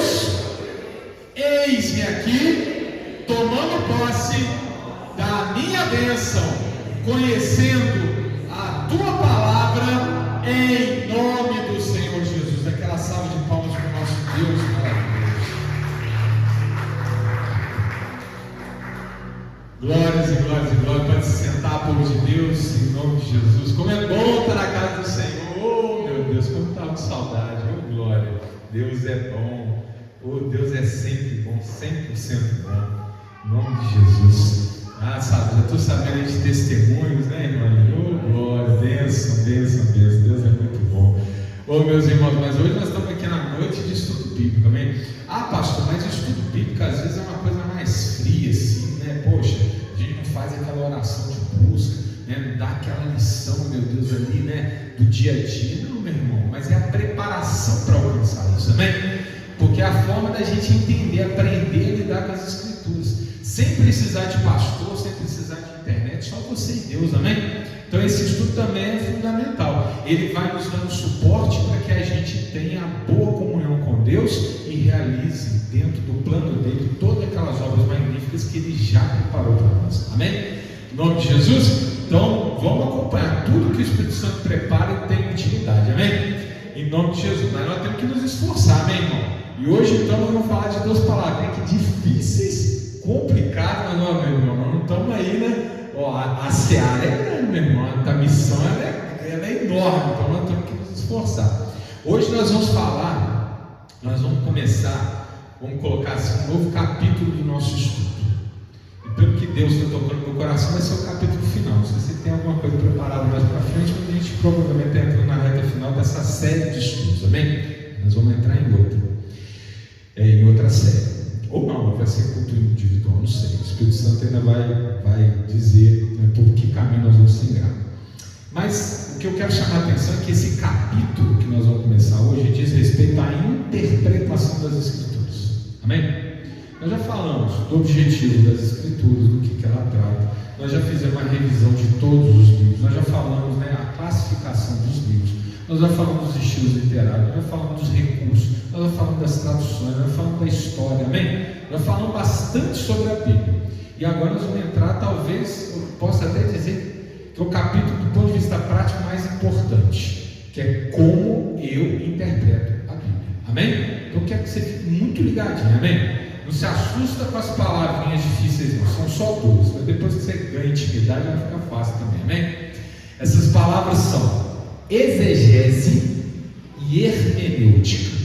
Deus, eis-me aqui, tomando posse da minha bênção, conhecendo a tua palavra, em nome do Senhor Jesus. Aquela salva de palmas para o nosso Deus maravilhoso. Glórias e glórias e glórias. Pode se sentar, povo de Deus, em nome de Jesus. Como é bom estar na casa do Senhor. Oh, meu Deus, como estava com saudade. Oh, glória. Deus é bom. Oh, Deus é sempre bom, 100% bom. Em nome de Jesus. Ah, sabe, já estou sabendo de testemunhos, né, irmão? Oh, glória, bênção, bênção, bênção. Deus é muito bom. Oh, meus irmãos, mas hoje nós estamos aqui na noite de estudo bíblico, amém? Ah, pastor, mas estudo bíblico às vezes é uma coisa mais fria, assim, né? Poxa, a gente não faz aquela oração de busca, né? Não dá aquela lição, meu Deus, ali, né? Do dia a dia. Não, meu irmão, mas é a preparação para alcançar isso, amém? Porque é a forma da gente entender, aprender a lidar com as Escrituras, sem precisar de pastor, sem precisar de internet, só você e Deus, amém? Então esse estudo também é fundamental. Ele vai nos dando suporte para que a gente tenha boa comunhão com Deus e realize dentro do plano dele todas aquelas obras magníficas que ele já preparou para nós, amém? Em nome de Jesus. Então vamos acompanhar tudo que o Espírito Santo prepara e tem intimidade, amém? Em nome de Jesus. Mas nós temos que nos esforçar, amém, irmão? E hoje então nós vamos falar de duas palavras que difíceis, complicadas, mas não, meu irmão, nós não estamos aí, né? Ó, a seara é grande, meu irmão, a missão ela é enorme, então nós temos que nos esforçar. Hoje nós vamos falar, nós vamos começar, vamos colocar assim, um novo capítulo do nosso estudo. E pelo que Deus está tocando no meu coração, vai ser o capítulo final. Não sei se tem alguma coisa preparada mais para frente, mas a gente provavelmente está entrando na reta final dessa série de estudos, amém? Nós vamos entrar em outra série. Ou não, vai ser culto individual, não sei. O Espírito Santo ainda vai dizer, né, por que caminho nós vamos seguir. Mas o que eu quero chamar a atenção é que esse capítulo que nós vamos começar hoje diz respeito à interpretação das Escrituras. Amém? Nós já falamos do objetivo das Escrituras, do que ela trata. Nós já fizemos uma revisão de todos os livros. Nós já falamos, né, a classificação dos livros. Nós já falamos dos estilos literários, nós já falamos dos recursos, nós já falamos das traduções, nós já falamos da história, amém? Nós já falamos bastante sobre a Bíblia. E agora nós vamos entrar, talvez, eu possa até dizer que é o capítulo do ponto de vista prático mais importante, que é como eu interpreto a Bíblia, amém? Então eu quero que você fique muito ligadinho, amém? Não se assusta com as palavrinhas difíceis, não, são só duas, mas depois que você ganha intimidade vai ficar fácil também, amém? Essas palavras são exegese e hermenêutica.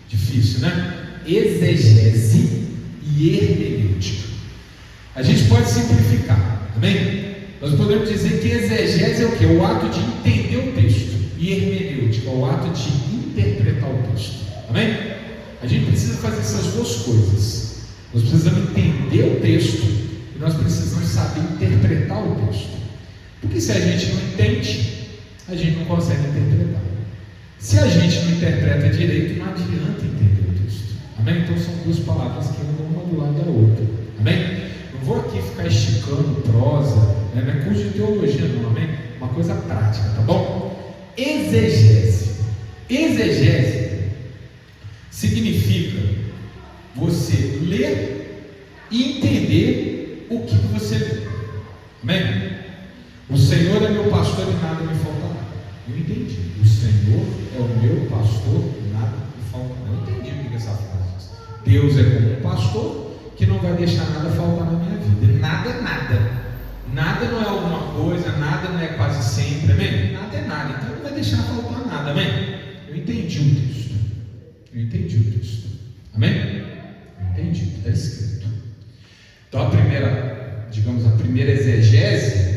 Difícil, né? Exegese e hermenêutica. A gente pode simplificar, amém? Nós podemos dizer que exegese é o quê? O ato de entender o texto. E hermenêutica é o ato de interpretar o texto, amém? A gente precisa fazer essas duas coisas. Nós precisamos entender o texto e nós precisamos saber interpretar o texto. Porque se a gente não entende, a gente não consegue interpretar. Se a gente não interpreta direito, não adianta entender o texto, amém? Então são duas palavras que andam uma do lado da outra, amém? Não vou aqui ficar esticando prosa, né? Não é curso de teologia não, amém? Uma coisa prática, tá bom? Exegese significa você ler e entender o que você lê, amém? O Senhor é meu pastor e nada me faltará. Eu entendi. O Senhor é o meu pastor e nada me faltará. Eu entendi o que é essa frase diz. Deus é como um pastor que não vai deixar nada faltar na minha vida. Nada é nada. Nada não é alguma coisa, nada não é quase sempre, amém? Nada é nada, então não vai deixar faltar nada, amém? Eu entendi o texto. Amém? Eu entendi o que está escrito. Então a primeira exegese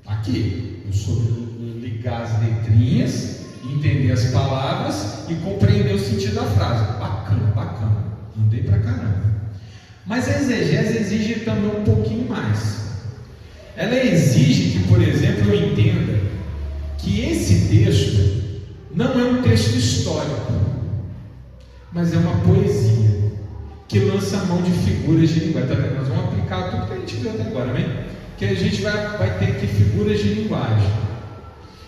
aqui, eu soube ligar as letrinhas, entender as palavras e compreender o sentido da frase. Bacana, andei pra caramba. Mas a exegese exige também um pouquinho mais. Ela exige que, por exemplo, eu entenda que esse texto não é um texto histórico, mas é uma poesia que lança a mão de figuras de linguagem. Tá vendo? Nós vamos aplicar tudo que a gente viu até agora, amém? Que a gente vai ter aqui figuras de linguagem.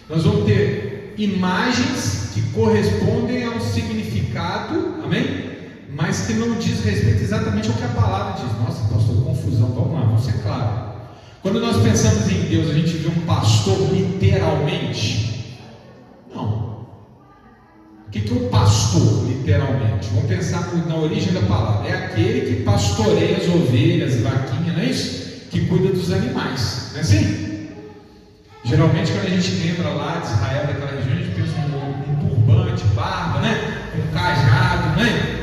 Nós vamos ter imagens que correspondem a um significado, amém? mas que não diz respeito exatamente ao que a palavra diz. Nossa, pastor, confusão, vamos lá, vamos ser claro. Quando nós pensamos em Deus, a gente vê um pastor literalmente? Não. O que é um pastor literalmente? Vamos pensar na origem da palavra. É aquele que pastoreia as ovelhas, vaquinhas, não é isso? Que cuida dos animais, não é assim? Geralmente quando a gente lembra lá de Israel, daquela região, a gente pensa um turbante, barba, né? Um cajado, né?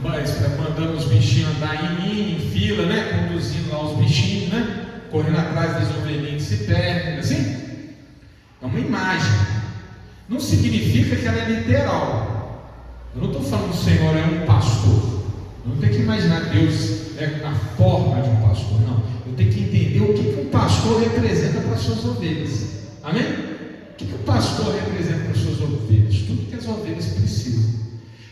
Mas mandando os bichinhos andar em fila, né? Conduzindo lá os bichinhos, né? Correndo atrás das ovelhinhas que se perdem, assim? É uma imagem. Não significa que ela é literal. Eu não estou falando que o Senhor é um pastor. Eu não tenho que imaginar Deus na forma de um pastor, não. Eu tenho que entender o que um pastor representa para as suas ovelhas. Amém? O que o pastor representa para as suas ovelhas? Tudo que as ovelhas precisam.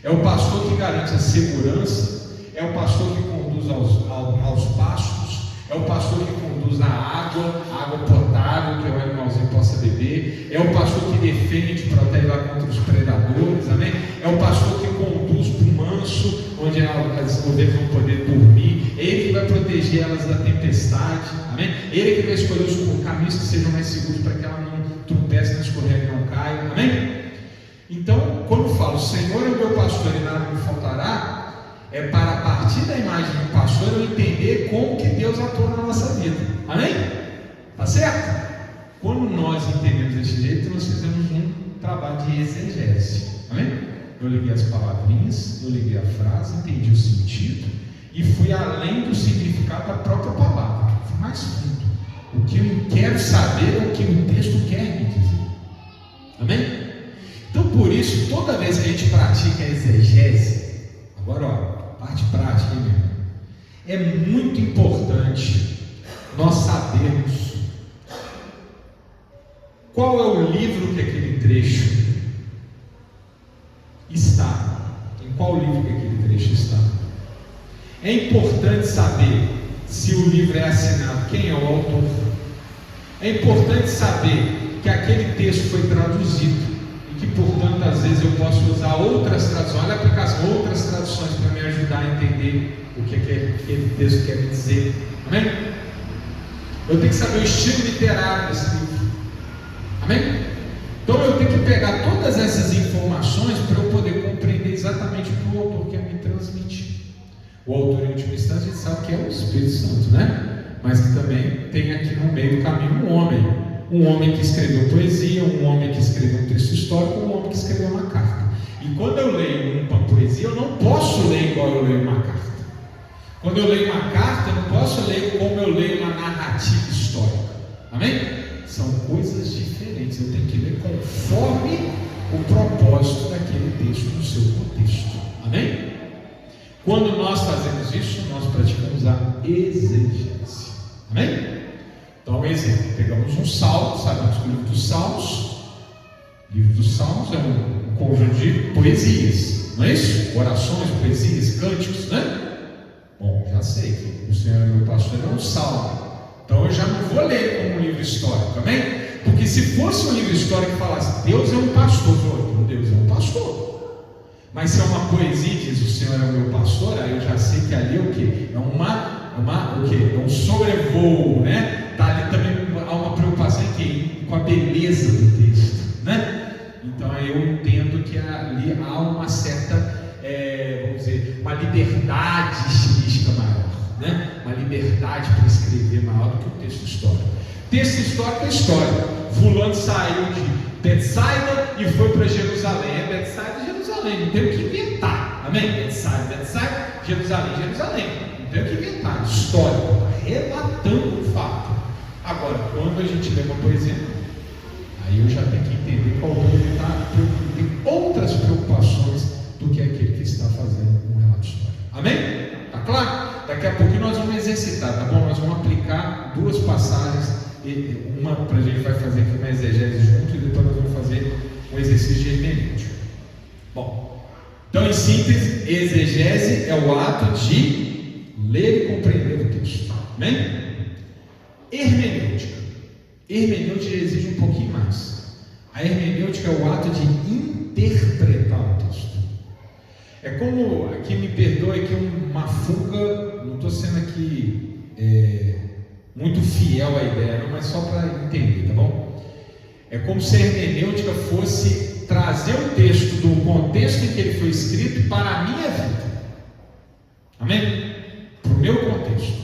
É o pastor que garante a segurança, é o pastor que conduz aos pastos, é o pastor que conduz a água potável, que o animalzinho possa beber, é o pastor que defende e protege lá contra os predadores, amém? É o pastor que conduz para o manso, onde as ovelhas vão poder dormir, é ele que vai proteger elas da tempestade, amém? Ele que vai escolher os caminhos que sejam mais seguros para que ela não tropece, não escorregue, não caia, amém? Então, quando eu falo, o Senhor é o meu pastor e nada me faltará, é para a partir da imagem do pastor eu entender como que Deus atua na nossa vida, amém? Tá certo? Quando nós entendemos desse jeito, nós fizemos um trabalho de exegese, amém? Eu liguei as palavrinhas, eu liguei a frase, entendi o sentido e fui além do significado da própria palavra, fui mais fundo. O que eu quero saber é o que o texto quer me dizer, amém? Então, por isso, toda vez que a gente pratica a exegese, agora, parte prática, hein, é muito importante nós sabermos qual é o livro que aquele trecho está, em qual livro que aquele trecho está. É importante saber se o livro é assinado, quem é o autor. É importante saber que aquele texto foi traduzido. Que, portanto, às vezes eu posso usar outras traduções, olha a aplicação, outras traduções para me ajudar a entender o que aquele texto quer me dizer, amém? Eu tenho que saber o estilo literário desse livro, amém? Então eu tenho que pegar todas essas informações para eu poder compreender exatamente o que o autor quer me transmitir. O autor, em última instância, a gente sabe que é o Espírito Santo, né? Mas que também tem aqui no meio do caminho um homem que escreveu poesia, um homem que escreveu um texto histórico, um homem que escreveu uma carta. E quando eu leio uma poesia, eu não posso ler igual eu leio uma carta. Quando eu leio uma carta, eu não posso ler como eu leio uma narrativa histórica. Amém? São coisas diferentes. Eu tenho que ler conforme o propósito daquele texto no seu contexto. Amém? Quando nós fazemos isso, nós praticamos a exegese. Amém? Então, um exemplo, pegamos um salmo, sabemos que o livro dos Salmos é um conjunto de poesias, não é isso? Orações, poesias, cânticos, né? Bom, já sei que o Senhor é meu pastor, é um salmo, então eu já não vou ler como um livro histórico, amém? Porque se fosse um livro histórico que falasse, Deus é um pastor, então Deus é um pastor. Mas se é uma poesia que diz, o Senhor é o meu pastor, aí eu já sei que ali é o quê? É o quê? É um sobrevoo, né? Ali também há uma preocupação com a beleza do texto, né? Então eu entendo que ali há uma certa, vamos dizer, uma liberdade estilística maior, né? Uma liberdade para escrever maior do que o texto histórico. Texto histórico é história. Fulano saiu de Betsaida e foi para Jerusalém. É Betsaida e Jerusalém, não tem o que inventar, amém? Betsaida, Jerusalém, não tem o que inventar. História, está relatando um fato. Agora, quando a gente lê uma poesia, aí eu já tenho que entender qual ele tem outras preocupações do que aquele que está fazendo um relato histórico. Amém? Tá claro? Daqui a pouquinho nós vamos exercitar, tá bom? Nós vamos aplicar duas passagens, uma para a gente vai fazer aqui uma exegese junto e depois nós vamos fazer um exercício de hermenêutica. Bom, então em síntese, exegese é o ato de ler e compreender o texto. Amém? Hermenêutica exige um pouquinho mais. A hermenêutica é o ato de interpretar o texto. É como, aqui me perdoe, que uma fuga, não estou sendo aqui muito fiel à ideia, não, mas só para entender, tá bom? É como se a hermenêutica fosse trazer o texto do contexto em que ele foi escrito para a minha vida. Amém? Para o meu contexto.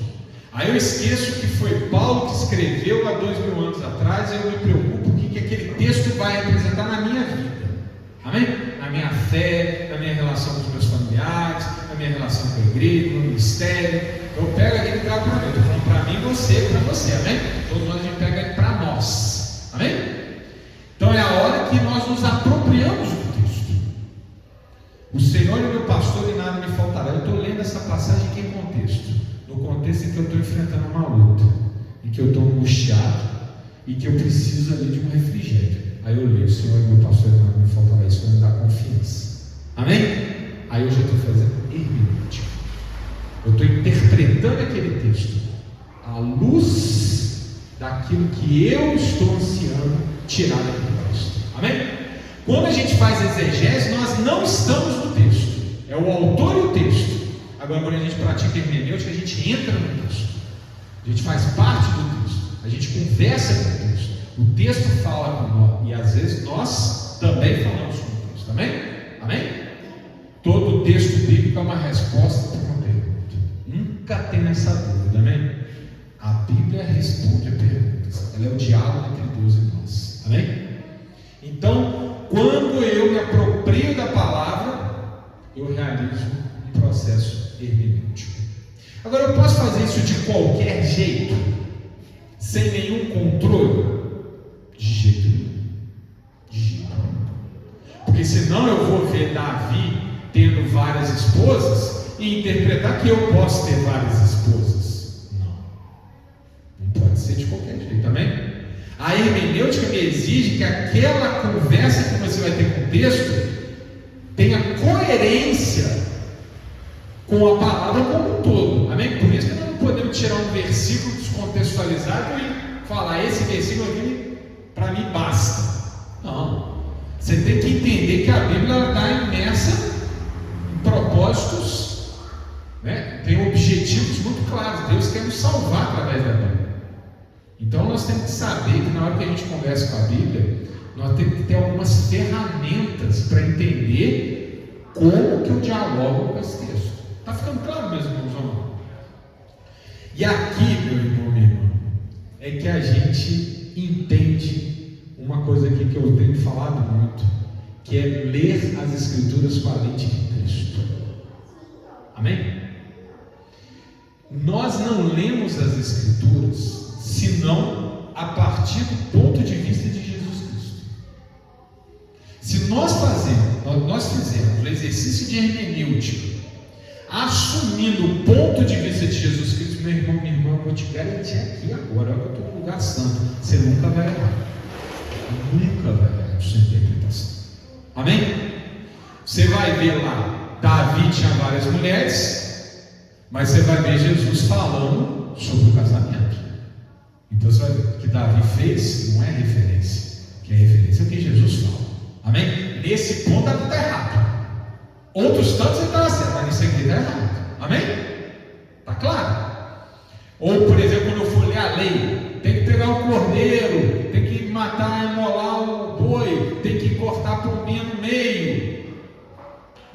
Aí eu esqueço que foi Paulo que escreveu há 2000 anos atrás, e eu me preocupo o que aquele texto vai representar na minha vida. Amém? Na minha fé, na minha relação com os meus familiares, na minha relação com a igreja, no ministério. Eu pego aquele e trago para mim. Eu estou falando para mim, para você, amém? Todos nós a gente pega ele para nós, amém? Então é a hora que nós nos apropriamos do texto. O Senhor é meu pastor e nada me faltará. Eu estou lendo essa passagem em que contexto? No contexto em que eu estou enfrentando uma luta, em que eu estou angustiado e que eu preciso ali de um refrigério. Aí eu leio: o Senhor é meu pastor e nada me faltará. Isso vai me dar confiança, amém? Aí eu já estou fazendo hermenêutica. Eu estou interpretando aquele texto à luz daquilo que eu estou ansiando tirar daquele texto, amém? Quando a gente faz exegese, nós não estamos no texto, é o autor e o texto. Agora, quando a gente pratica hermenêutica, a gente entra no texto, a gente faz parte do texto, a gente conversa com o texto, o texto fala com nós, e às vezes nós também falamos com o texto, amém? Amém? Todo texto bíblico é uma resposta para uma pergunta, nunca tem essa dúvida, amém? A Bíblia responde a perguntas, ela é o diálogo entre Deus e nós, amém? Então, quando eu me aproprio da palavra, eu realizo um processo hermenêutico. Agora, eu posso fazer isso de qualquer jeito, sem nenhum controle? De jeito nenhum. De jeito nenhum. Porque senão eu vou ver Davi tendo várias esposas e interpretar que eu posso ter várias esposas. Não pode ser de qualquer jeito, amém? A hermenêutica me exige que aquela conversa que você vai ter com o texto tenha coerência com a palavra como um todo, amém? Por isso que nós não podemos tirar um versículo descontextualizado e falar: esse versículo aqui para mim basta. Não, você tem que entender que a Bíblia está imersa em propósitos, né? Tem objetivos muito claros. Deus quer nos salvar através da Bíblia. Então nós temos que saber que na hora que a gente conversa com a Bíblia, nós temos que ter algumas ferramentas para entender como que eu dialogo com esse texto. Está ficando claro, meus irmãos ou não? E aqui, meu irmão, minha irmã, é que a gente entende uma coisa aqui que eu tenho falado muito, que é ler as Escrituras com a lente de Cristo. Amém? Nós não lemos as Escrituras senão a partir do ponto de vista de Jesus Cristo. Se nós fizermos o exercício de hermenêutica assumindo o ponto de vista de Jesus Cristo, meu irmão, minha irmã, eu vou te garantir aqui agora, olha que eu estou no lugar santo, você nunca vai errar. Nunca vai errar a sua interpretação. Amém? Você vai ver lá, Davi tinha várias mulheres, mas você vai ver Jesus falando sobre o casamento. Então você vai ver o que Davi fez não é referência, que é referência ao que Jesus fala. Amém? Nesse ponto Davi está errado. Outros tantos ele estava certo, mas nesse aqui está errado. Amém? Está claro? Ou, por exemplo, quando eu for ler a lei, tem que pegar o cordeiro, tem que matar, imolar o boi, tem que cortar por no meio.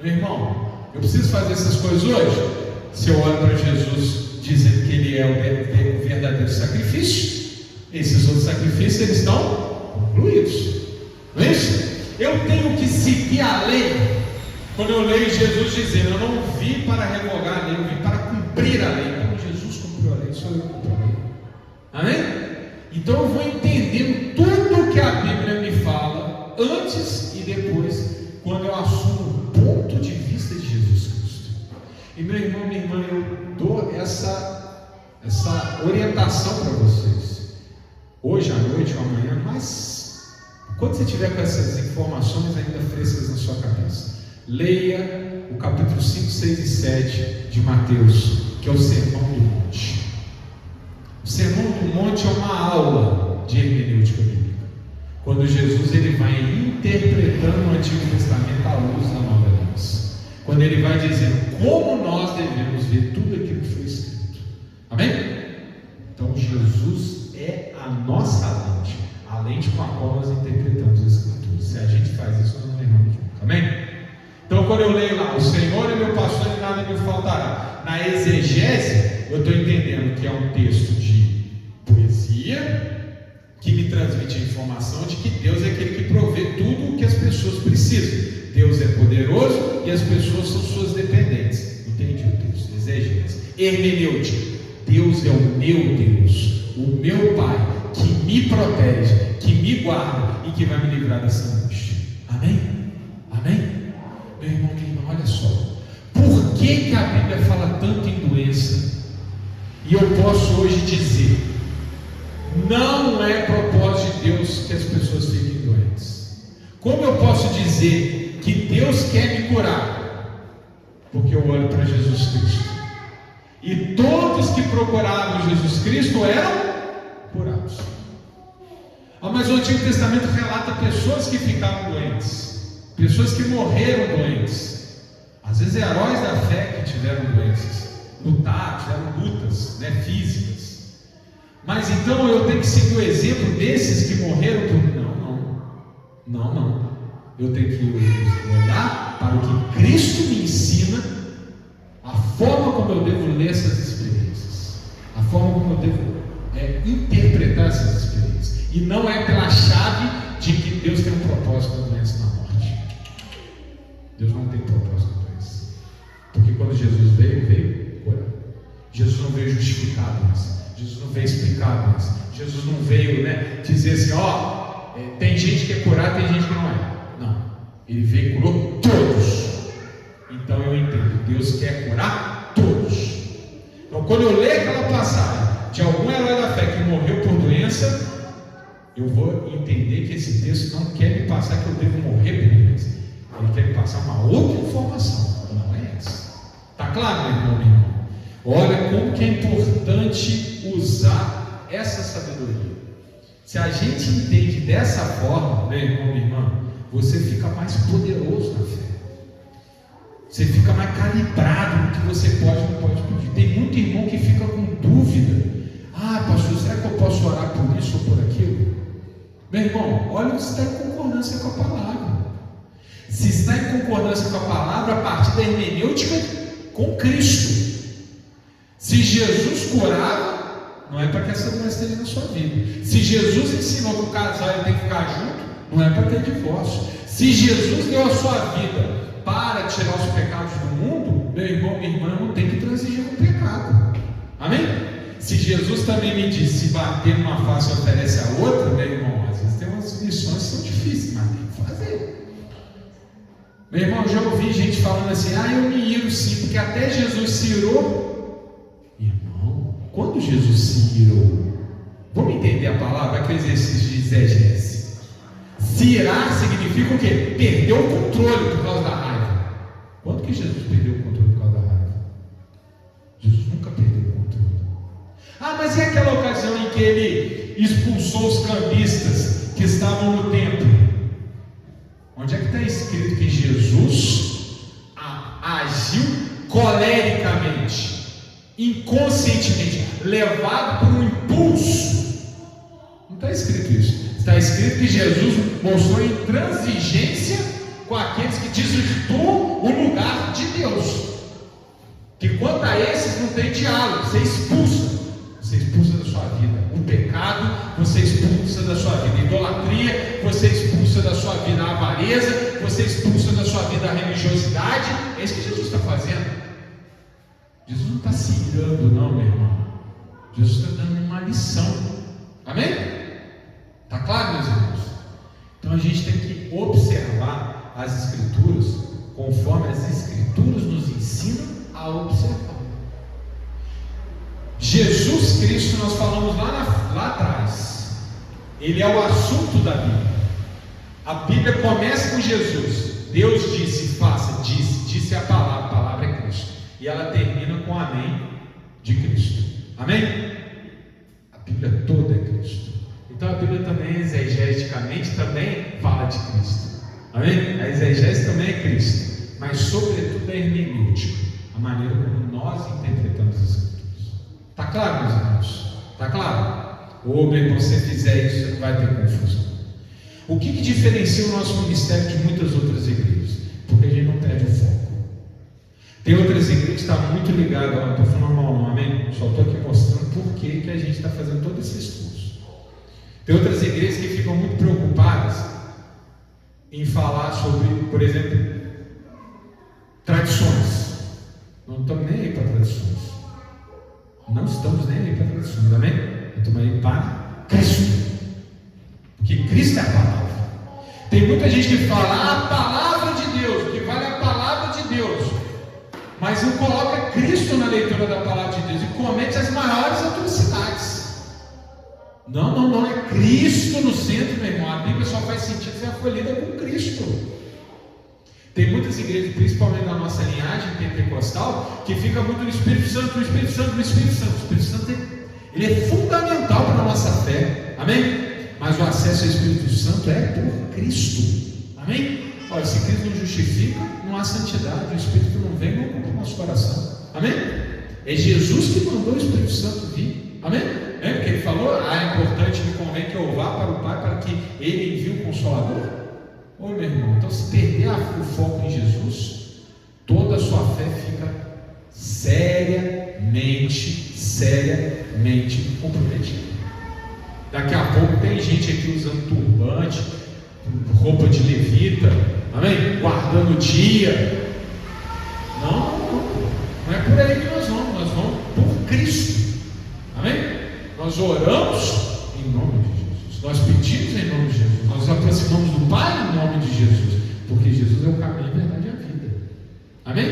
Meu irmão, eu preciso fazer essas coisas hoje? Se eu olho para Jesus dizendo que Ele é o verdadeiro sacrifício, esses outros sacrifícios eles estão concluídos. Não é isso? Eu tenho que seguir a lei. Quando eu leio Jesus dizendo: eu não vim para revogar a lei, eu vim para cumprir a lei. Então Jesus cumpriu a lei, só eu cumpro a lei. Amém? Então eu vou entendendo tudo o que a Bíblia me fala, antes e depois, quando eu assumo o ponto de vista de Jesus Cristo. E meu irmão, minha irmã, eu dou essa orientação para vocês, hoje à noite ou amanhã, mas quando você tiver com essas informações ainda frescas na sua cabeça, leia o capítulo 5, 6 e 7 de Mateus, que é o Sermão do Monte. O Sermão do Monte é uma aula de hermenêutica bíblica, quando Jesus ele vai interpretando o Antigo Testamento à luz da Nova Aliança. quando ele vai dizendo como nós devemos ver tudo aquilo que foi escrito. Amém? Então Jesus é a nossa lente, a lente com a qual nós interpretamos as escrituras. Se a gente faz isso, nós não erramos nunca. Amém? Então quando eu leio lá, o Senhor é meu pastor e nada me faltará, na exegese eu estou entendendo que é um texto de poesia, que me transmite a informação de que Deus é aquele que provê tudo o que as pessoas precisam. Deus é poderoso e as pessoas são suas dependentes. Entendi o texto, exegese. Hermenêutica: Deus é o meu Deus, o meu Pai, que me protege, que me guarda e que vai me livrar dessa angústia. Amém? Amém? Meu irmão, minha irmã, olha só. Por que a Bíblia fala tanto em doença? E eu posso hoje dizer: não é propósito de Deus que as pessoas fiquem doentes. Como eu posso dizer que Deus quer me curar? Porque eu olho para Jesus Cristo, e todos que procuravam Jesus Cristo eram curados. Mas o Antigo Testamento relata pessoas que ficavam doentes, pessoas que morreram doentes, às vezes heróis da fé que tiveram doenças, tiveram lutas, físicas. Mas então eu tenho que seguir o exemplo desses que morreram por mim? Não. Eu tenho que olhar para o que Cristo me ensina, a forma como eu devo ler essas experiências, a forma como eu devo interpretar essas experiências. E não é pela chave de que Deus tem um propósito na doença e na morte. Deus não tem propósito na doença, porque quando Jesus veio curar. Jesus não veio justificar a doença, Jesus não veio explicar a doença, Jesus não veio dizer assim: tem gente que é curada, tem gente que não é. Não, ele veio e curou todos. Então eu entendo, Deus quer curar todos. Então quando eu ler aquela passagem de algum herói da fé que morreu por doença, eu vou entender que esse texto não quer me passar que eu devo morrer por doença. Ele quer me passar uma outra informação, não é essa. Está claro, meu irmão, minha irmã? Olha como que é importante usar essa sabedoria. Se a gente entende dessa forma, meu irmão, minha irmã, você fica mais poderoso na fé. Você fica mais calibrado no que você pode e não pode pedir. Tem muito irmão que fica com dúvida: pastor, será que eu posso orar por isso ou por aquilo? Meu irmão, olha se está em concordância com a palavra. Se está em concordância com a palavra, a partir da hermenêutica com Cristo. Se Jesus curava, não é para que essa doença esteja na sua vida. Se Jesus ensinou que o casal tem que ficar junto, não é para ter divórcio. Se Jesus deu a sua vida para tirar os pecados do mundo, meu irmão, minha irmã, não tem que transigir com o pecado. Amém? Se Jesus também me disse: se bater numa face oferece a outra, meu irmão, às vezes tem umas missões que são difíceis, mas tem que fazer. Meu irmão, já ouvi gente falando assim: eu me iro sim, porque até Jesus se irou. Irmão, quando Jesus se irou, vamos entender a palavra, aquele exercício de exegese. Se irar significa o quê? Perder o controle por causa da raiva. Quando que Jesus perdeu o controle por causa da raiva? Jesus nunca perdeu o controle. Mas e aquela ocasião em que ele expulsou os cambistas que estavam no templo? Onde é que está escrito que Jesus agiu colericamente, inconscientemente, levado por um impulso? Não está escrito isso. Está escrito que Jesus mostrou intransigência com aqueles que desvirtuam o lugar de Deus. Que quanto a esses não tem diálogo, você expulsa da sua vida o pecado, você expulsa da sua vida a idolatria, você expulsa da sua vida a avareza, você expulsa da sua vida a religiosidade. É isso que Jesus está fazendo. Jesus não está se irando, não, meu irmão. Jesus está dando uma lição. Amém? Está claro, meus irmãos? Então a gente tem que observar as Escrituras conforme as Escrituras nos ensinam a observar. Jesus Cristo, nós falamos lá atrás, ele é o assunto da Bíblia. A Bíblia começa com Jesus. Deus disse, faça, disse a palavra é Cristo. E ela termina com amém de Cristo. Amém? A Bíblia toda é Cristo. Então a Bíblia também, exegeticamente, também fala de Cristo. Amém? A exegese também é Cristo. mas sobretudo a hermenêutica, a maneira como nós interpretamos as Escrituras. Está claro, meus irmãos? Está claro? Ou, meu irmão, se você fizer isso, vai ter confusão. O que diferencia o nosso ministério de muitas outras igrejas? Porque a gente não perde o foco. Tem outras igrejas que estão muito ligadas, não estou falando mal não, amém? Só estou aqui mostrando por que a gente está fazendo todo esse estudo. Tem outras igrejas que ficam muito preocupadas em falar sobre, por exemplo, tradições. Não estamos nem aí para tradições. Não estamos nem aí para tradições, amém? Estamos aí para Cristo. Porque Cristo é a palavra. Tem muita gente que fala a palavra de Deus, que vale a palavra de Deus, mas não coloca Cristo na leitura da palavra de Deus e comete as maiores atrocidades. Não é Cristo no centro, meu irmão. A Bíblia só faz sentido se ela for lida com Cristo. Tem muitas igrejas, principalmente na nossa linhagem pentecostal, que fica muito no Espírito Santo, no Espírito Santo, no Espírito Santo. O Espírito Santo ele é fundamental para a nossa fé, amém? Mas o acesso ao Espírito Santo é por Cristo, amém? Olha, se Cristo não justifica, não há santidade, o Espírito não vem, não ocupa o nosso coração, amém? É Jesus que mandou o Espírito Santo vir, amém? É porque ele falou, é importante, me convém que eu vá para o Pai para que Ele envie o Consolador. Ô meu irmão, então se perder o foco em Jesus, toda a sua fé fica seriamente comprometida. Daqui a pouco tem gente aqui usando turbante, roupa de levita, amém? Guardando o dia. Não é por aí que nós vamos por Cristo, amém? Nós oramos em nome de Jesus, nós pedimos em nome de Jesus, nós nos aproximamos do Pai em nome de Jesus, porque Jesus é o caminho, a verdade e a vida, amém?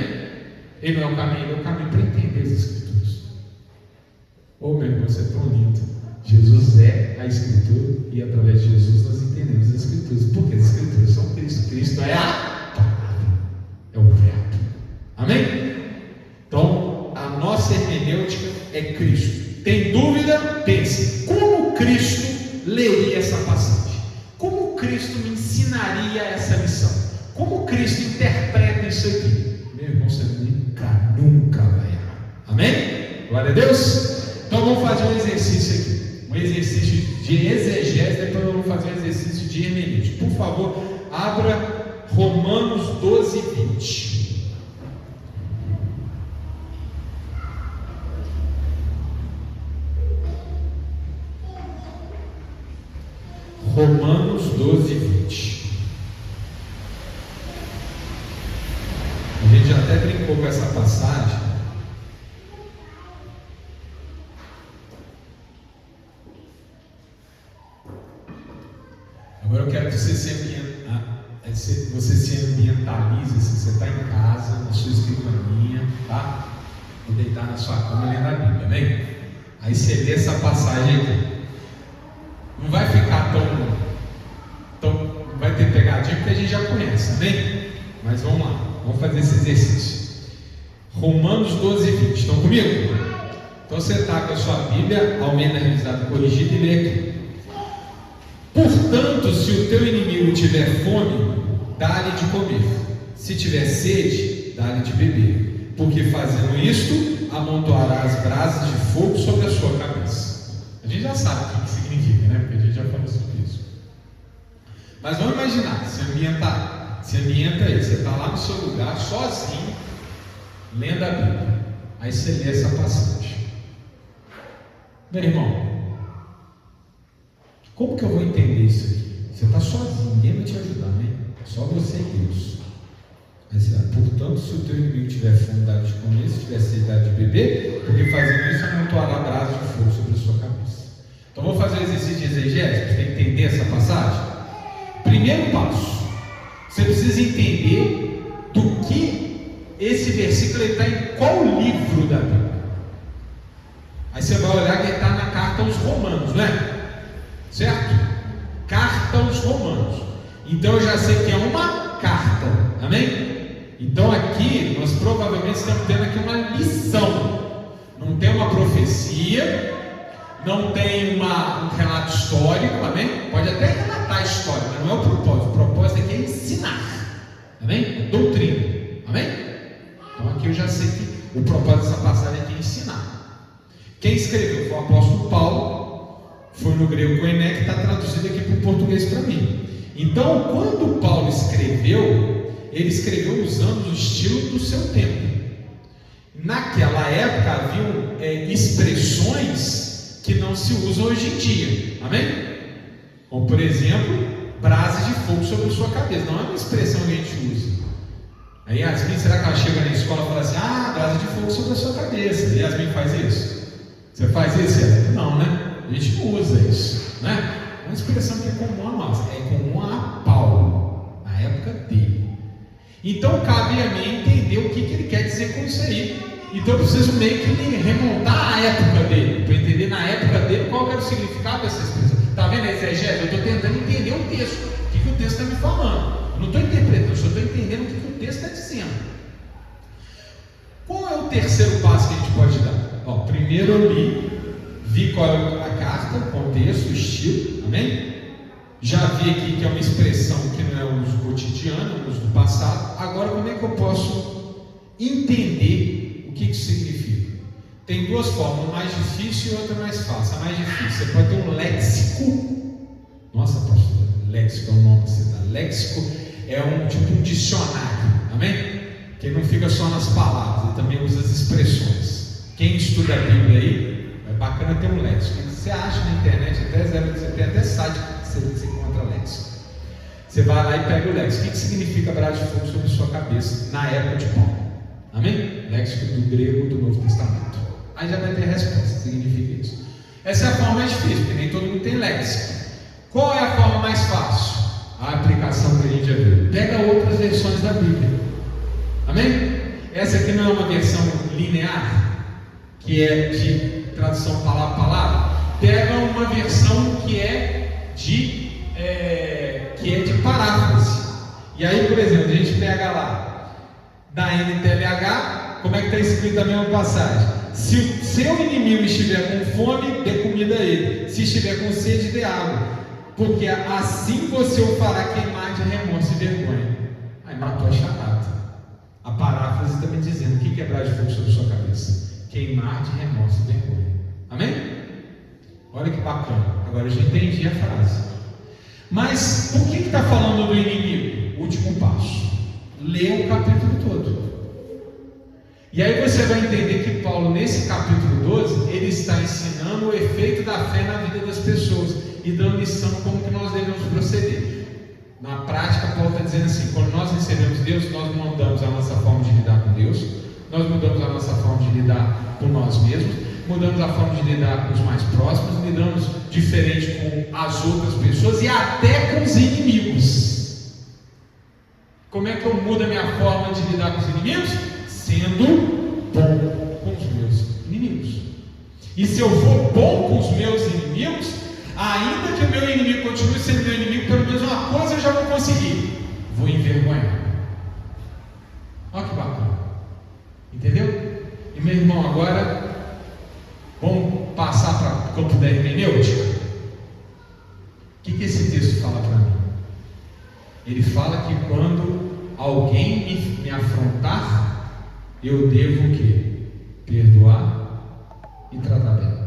Ele não é o caminho, ele é o caminho para entender as Escrituras. Oh meu irmão, você é tão lindo. Jesus é a Escritura e através de Jesus nós entendemos as Escrituras, porque as Escrituras são Cristo. Cristo é a palavra, é o verbo, amém? Então a nossa hermenêutica é Cristo. Tem dúvida? Pense, como Cristo leria essa passagem? Como Cristo me ensinaria essa lição? Como Cristo interpreta isso aqui? Meu irmão, você nunca vai errar, amém? Glória a Deus. Então vamos fazer um exercício aqui, um exercício de exegese, depois eu vou fazer um exercício de hermenêutica. Por favor, abra Romanos 12, 20. Romanos 12, 20. A gente já até brincou com essa passagem. Agora eu quero que você se ambientalize, assim, você está em casa, na sua escrivaninha, tá? E deitar na sua cama lendo a Bíblia, amém? Aí você lê essa passagem aqui. Não vai ficar tão não vai ter pegadinha, porque a gente já conhece, amém? Mas vamos lá, vamos fazer esse exercício. Romanos 12, 20, estão comigo? Então você está com a sua Bíblia, Almeida Revisada Corrigida, e lê aqui. Portanto, se o teu inimigo tiver fome, dá-lhe de comer. Se tiver sede, dá-lhe de beber. Porque fazendo isto, amontoará as brasas de fogo sobre a sua cabeça. A gente já sabe o que significa, né? Porque a gente já falou sobre isso. Mas vamos imaginar, se ambienta aí. Você está lá no seu lugar, sozinho, lendo a Bíblia. Aí você lê essa passagem. Meu irmão, como que eu vou entender isso aqui? Você está sozinho, ninguém vai te ajudar, né? Só você e Deus. Aí você vai, portanto, se o teu inimigo tiver fome, dá de comer, se tiver sede, dá de beber, porque fazendo isso, amontoará brasa de fogo sobre a sua cabeça. Então, vou fazer um exercício de exegese, para você entender essa passagem. Primeiro passo, você precisa entender do que esse versículo está em qual livro da Bíblia. Aí você vai olhar que ele está na carta aos Romanos, não é? Certo? Carta aos Romanos. Então eu já sei que é uma carta, amém? Então aqui nós provavelmente estamos tendo aqui uma lição. Não tem uma profecia, não tem um relato histórico, amém? Pode até relatar a história, mas não é o propósito. O propósito aqui é ensinar, amém? É doutrina, propósito dessa passagem aqui é ensinar. Quem escreveu foi o apóstolo Paulo, foi no grego koiné, que está traduzido aqui para o português para mim. Então, quando Paulo escreveu, ele escreveu usando o estilo do seu tempo. Naquela época haviam expressões que não se usam hoje em dia, amém? Como por exemplo, brasa de fogo sobre sua cabeça, não é uma expressão que a gente usa. Aí Yasmin, será que ela chega na escola e fala assim, brasa de fogo sobre a sua cabeça? E Yasmin faz isso? Você faz isso, Yasmin? Não, né? A gente não usa isso, né? É uma expressão que é comum a nós, é comum a Paulo, na época dele. Então cabe a mim entender o que ele quer dizer com isso aí. Então eu preciso meio que me remontar à época dele, para entender na época dele qual era o significado dessa expressão. Está vendo a exegese? Eu estou tentando entender o texto, o que o texto está me falando. Eu não estou interpretando, eu só estou entendendo o que o texto está dizendo. Qual é o terceiro passo que a gente pode dar? Primeiro eu vi qual é a carta, o contexto, o estilo, amém? Já vi aqui que é uma expressão que não é um uso cotidiano, é um uso do passado. Agora, como é que eu posso entender o que isso significa? Tem duas formas, uma mais difícil e outra mais fácil. A mais difícil, você pode ter um léxico. Nossa, pastor, léxico é o nome que você dá. Léxico é um tipo um dicionário, amém? Que não fica só nas palavras, ele também usa as expressões. Quem estuda a Bíblia aí, é bacana ter um léxico. Você acha na internet, você tem até site que você encontra léxico. Você vai lá e pega o léxico. O que significa brasa de fogo sobre sua cabeça na época de Paulo? Amém? Léxico do grego do Novo Testamento. Aí já vai ter a resposta, significa isso. Essa é a forma mais difícil, porque nem todo mundo tem léxico. Qual é a forma mais fácil? A aplicação que a gente já viu. Pega outras versões da Bíblia. Amém? Essa aqui não é uma versão linear, que é de tradução palavra a palavra. Pega uma versão que é de paráfrase. E aí, por exemplo, a gente pega lá da NTLH, como é que está escrito a mesma passagem? Se o seu inimigo estiver com fome, dê comida a ele. Se estiver com sede, dê água. Porque assim você o fará queimar de remorso e vergonha. Aí matou a charada. A paráfrase está me dizendo o que é brasa de fogo sobre sua cabeça: queimar de remorso e vergonha. Amém? Olha que bacana. Agora eu já entendi a frase. Mas por que está falando do inimigo? Último passo: lê o capítulo todo. E aí você vai entender que Paulo, nesse capítulo 12, ele está ensinando o efeito da fé na vida das pessoas e dando lição como que nós devemos proceder. Na prática, Paulo está dizendo assim: quando nós recebemos Deus, nós mudamos a nossa forma de lidar com Deus, nós mudamos a nossa forma de lidar com nós mesmos, mudamos a forma de lidar com os mais próximos, lidamos diferente com as outras pessoas e até com os inimigos. Como é que eu mudo a minha forma de lidar com os inimigos? Sendo bom com os meus inimigos. E se eu for bom com os meus inimigos, ainda que o meu inimigo continue sendo meu inimigo, pelo menos uma coisa eu já vou conseguir: vou envergonhar. Olha que bacana. Entendeu? E meu irmão, agora vamos passar para o campo da hermenêutica. O que esse texto fala para mim? Ele fala que quando alguém me afrontar, eu devo o quê? Perdoar e tratar bem.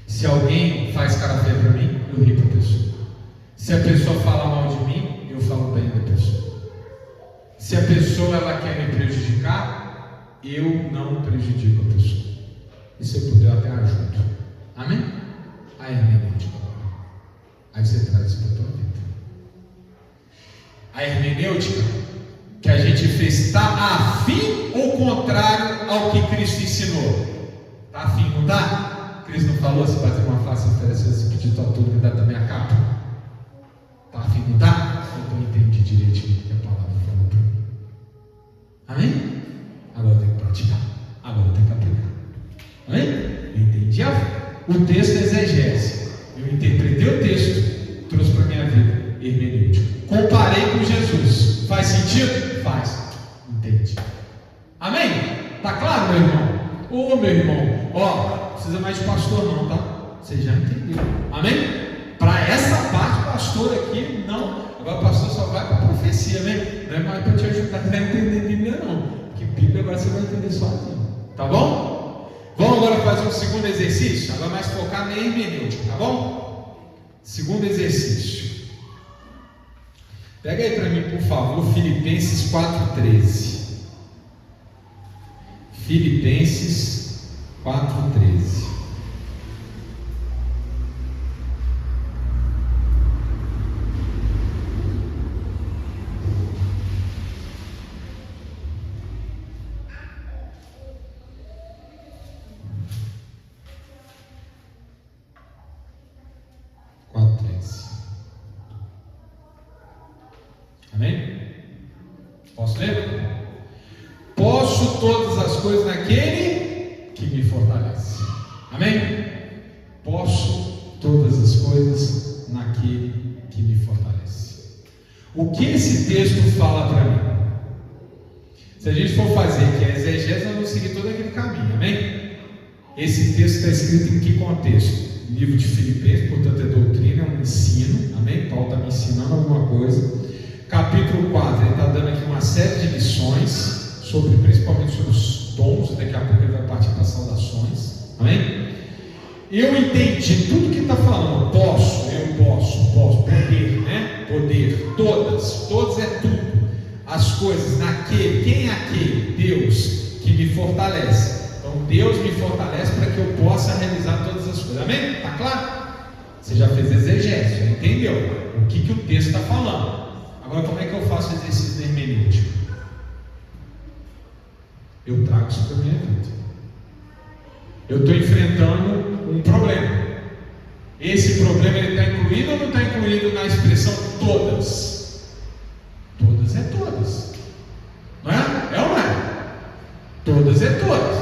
Se alguém faz cara feia para mim, eu rio para a pessoa. Se a pessoa fala mal de mim, eu falo bem da pessoa. Se a pessoa ela quer me prejudicar, eu não prejudico a pessoa. E se eu puder, eu até ajudo. Amém? A hermenêutica. Aí você traz isso para a tua vida. A hermenêutica que a gente fez está afim ou contrário ao que Cristo ensinou? Está afim, não está? Cristo não falou: se bater uma face, oferecer esse pedido a tudo que dá também a capa? Está afim, não está? Eu não entendi direitinho o que a palavra falou para mim. Amém? Agora eu tenho que praticar. Agora eu tenho que aplicar. Amém? Eu entendi o texto da exegese. Eu interpretei o texto, trouxe para a minha vida hermenêutica. Comparei com Jesus. Faz sentido? Faz. Entendi. Amém? Está claro, meu irmão? Ô, meu irmão, ó, não precisa mais de pastor não, tá? Você já entendeu. Amém? Para essa parte, pastor aqui, não. Agora o pastor só vai para a profecia, amém? Não é mais para te ajudar a entender a Bíblia, não. Que Bíblia agora você vai entender sozinho. Tá bom? Vamos agora fazer um segundo exercício. Agora mais focar na hermenêutica, tá bom? Segundo exercício. Pega aí para mim, por favor, Filipenses 4,13. Filipenses 4,13. Amém? Posso ler? Posso todas as coisas naquele que me fortalece. Amém? Posso todas as coisas naquele que me fortalece. O que esse texto fala para mim? Se a gente for fazer que a exegese, nós vamos seguir todo aquele caminho. Amém? Esse texto está escrito em que contexto? Livro de Filipenses, portanto é doutrina, é um ensino. Amém? Paulo está me ensinando alguma coisa. Capítulo 4, ele está dando aqui uma série de lições, principalmente sobre os dons, daqui a pouco ele vai partir para as saudações, amém? Eu entendi tudo que está falando, eu posso, poder, né? Poder, todas é tudo, as coisas naquele, quem é aquele? Deus, que me fortalece. Então Deus me fortalece para que eu possa realizar todas as coisas, amém? Está claro? Você já fez exegese, já entendeu o que o texto está falando. Agora, como é que eu faço o exercício da hermenêutica? Eu trago isso para a minha vida. Eu estou enfrentando um problema. Esse problema está incluído ou não está incluído na expressão todas? Todas é todas. Não é? É ou não é? Todas é todas.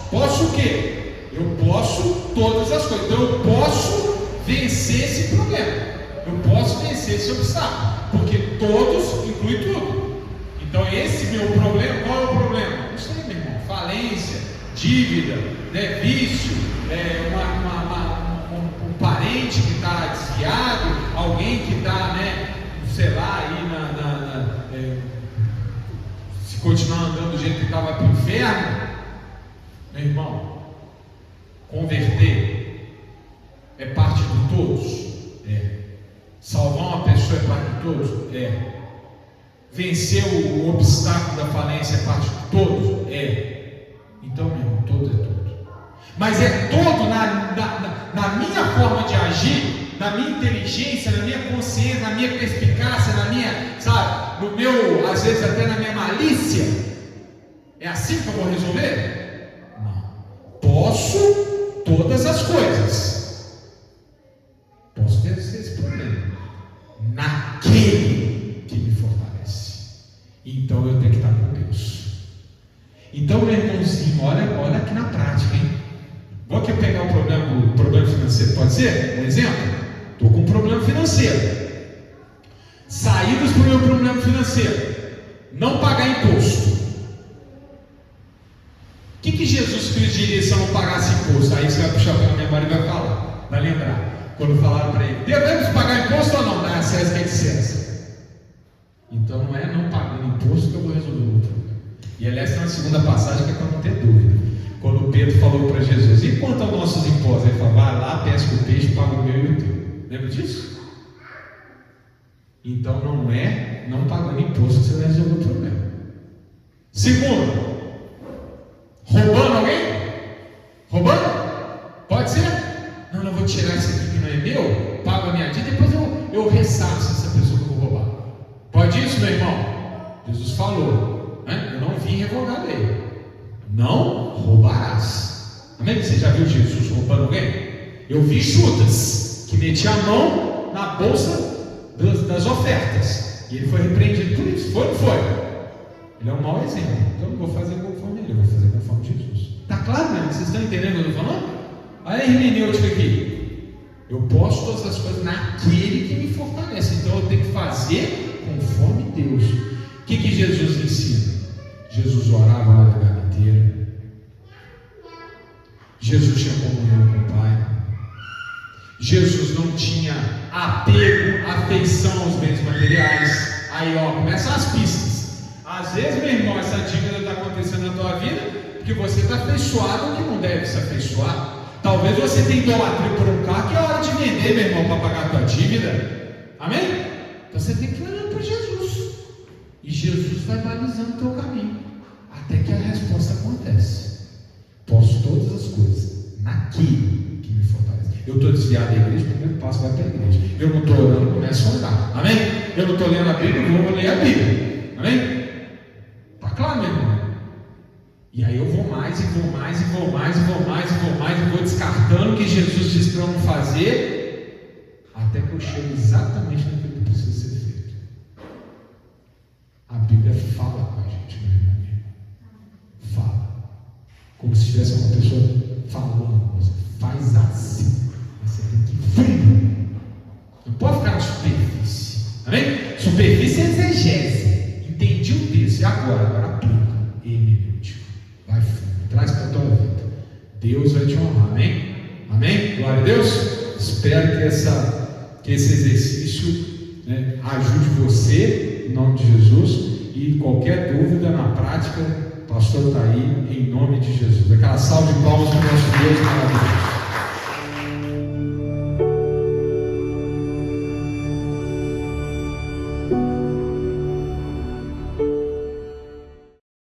Posso o quê? Eu posso todas as coisas. Então eu posso vencer esse problema. Eu posso vencer esse obstáculo. Porque todos inclui tudo. Então esse meu problema, qual é o problema? Não sei, meu irmão. Falência, dívida, né, vício, um parente que está desviado, alguém que está, né, sei lá, aí se continuar andando do jeito que estava para o inferno, meu irmão, converter é parte de todos? É. Salvar uma pessoa é parte de todos? É. Vencer o obstáculo da falência é parte de todos? É. Então, meu irmão, todo é todo. Mas é todo na minha forma de agir, na minha inteligência, na minha consciência, na minha perspicácia, na minha, sabe, no meu, às vezes até na minha malícia. É assim que eu vou resolver? Não. Posso todas as coisas. Posso vencer esse problema naquele que me fortalece. Então eu tenho que estar com Deus. Então, meu irmãozinho, olha aqui na prática, hein? Vou aqui pegar o problema financeiro, pode ser? Um exemplo? Estou com um problema financeiro. Saídas para o meu problema financeiro. Não pagar imposto. O que Jesus Cristo diria se eu não pagasse imposto? Aí você vai puxar pela memória e vai falar, vai lembrar. Quando falaram para ele, devemos pagar imposto ou não? Não, César que é de César. Então não é não pagando imposto que eu vou resolver o problema. E aliás, tem uma segunda passagem que é para não ter dúvida. Quando Pedro falou para Jesus, e quanto aos nossos impostos? Ele falou, vai lá, pesca o peixe, paga o meu e o teu. Lembra disso? Então não é não pagando imposto que você vai resolver o problema. Segundo, roubando alguém? Roubando? Pode ser? Não, eu vou tirar isso aqui que não é meu, pago a minha dívida, depois eu ressarço essa pessoa que eu vou roubar. Pode isso, meu irmão? Jesus falou, né? Eu não vim revogar a lei. Não roubarás. Amém? Você já viu Jesus roubando alguém? Eu vi Judas, que metia a mão na bolsa das ofertas. E ele foi repreendido por isso. Foi ou não foi? Ele é um mau exemplo. Então eu não vou fazer conforme ele, eu vou fazer conforme Jesus. Está claro, né? Vocês estão entendendo o que eu estou falando? Olha a hermenêutica aqui. Eu posso todas as coisas naquele que me fortalece. Então eu tenho que fazer conforme Deus. O que Jesus ensina? Jesus orava a madrugada inteira. Jesus tinha comunhão com o Pai. Jesus não tinha apego, afeição aos bens materiais. Aí começam as pistas. Às vezes, meu irmão, essa dívida está acontecendo na tua vida porque você está afeiçoado no que não deve se afeiçoar. Talvez você tenha idolatria por um carro, que é hora de vender, meu irmão, para pagar a tua dívida. Amém? Então você tem que ir olhando para Jesus. E Jesus vai balizando o teu caminho. Até que a resposta acontece. Posso todas as coisas naquele que me fortalece. Eu estou desviado da igreja, o primeiro passo vai para a igreja. Eu não estou orando, começo a orar. Amém? Eu não estou lendo a Bíblia, vou ler a Bíblia. Amém? Está claro, meu irmão? E aí eu vou mais, e vou mais, e vou mais, e vou mais, e vou mais, e vou descartando o que Jesus disse para eu não fazer, até que eu chego exatamente naquilo que precisa ser feito. A Bíblia fala com a gente, meu irmão. Fala. Como se tivesse uma pessoa falando com você. Faz assim. Você tem que... Não pode ficar na superfície. Amém? Superfície é exegese. Entendi o texto. E agora aplica. Hermenêutico. Vai fundo. Traz para a tua vida. Deus vai te honrar. Amém? Amém? Glória a Deus. Espero que esse exercício, né, ajude você, em nome de Jesus. E qualquer dúvida na prática, o pastor está aí, em nome de Jesus. Aquela salva de palmas para o nosso Deus.